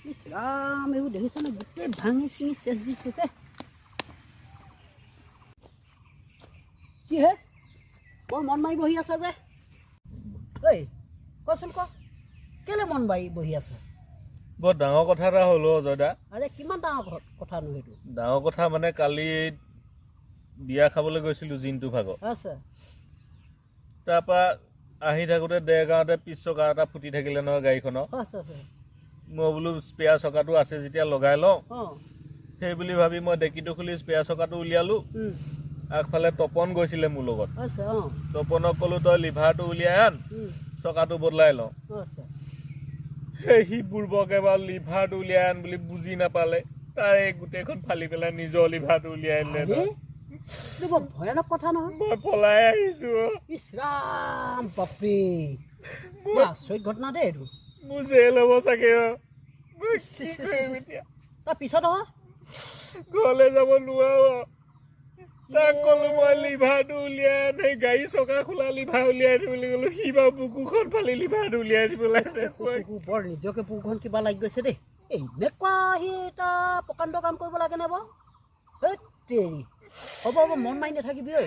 ৰাম এইবোৰ দেখিছনে গোটেই ভাঙি চিঙি চেচ দিছে যে কি হে বৰ মন মাৰি বহি আছ যে ঐ কচোন ক কেলে মন মাৰি বহি আছ বৰ ডাঙৰ কথা এটা হ'ল অজয়দা আৰে কিমান ডাঙৰ কথানো সেইটো ডাঙৰ কথা মানে কালি বিয়া খাবলৈ গৈছিলোঁ জিন্তু ভাগত আছে তাৰপৰা আহি থাকোঁতে দেৰগাঁৱতে পিছ চকা এটা ফুটি থাকিলে নহয় গাড়ীখনৰ আছে আছে মই বোলো স্পেয়াৰ চকাটো আছে যেতিয়া লগাই লওঁ অঁ সেই বুলি ভাবি মই ডেকিটো খুলি স্পেয়াৰ চকাটো উলিয়ালোঁ আগফালে তপন গৈছিলে মোৰ লগত আছে অঁ তপনক ক'লোঁ তই লিভাৰটো উলিয়াই আন চকাটো বদলাই লওঁ আছে সি বুৰ্বকে বাৰু লিভাৰটো উলিয়াই আন বুলি বুজি নাপালে তাই গোটেইখন ফালি পেলাই নিজৰ লিভাৰটো উলিয়াই আনিলে এইটো বৰ ভয়ানক কথা নহয় মই পলাই আহিছোঁ ইছ ৰাম বাপৰে আচৰিত ঘটনা দেই এইটো মোৰ জেল হ'ব চাগে মই কি কৰিম এতিয়া তাৰ পিছত অঁ ঘৰলৈ যাব নোৱাৰো তাক ক'লো মই লিভাৰটো উলিয়াই আন সেই গাড়ী চকা খোলা লিভাৰ উলিয়াই আনি বুলি ক'লো সি বাৰু বুকুখন ফালি লিভাৰটো উলিয়াই দিব লাগে বৰ নিজকে বুকুখন কিবা লাগি গৈছে দেই এনেকুৱা সি এটা প্ৰকাণ্ড কাম কৰিব লাগেনে বাৰু হেৎ তেৰি হ'ব হ'ব মন মাৰি নাথাকিবি ঐ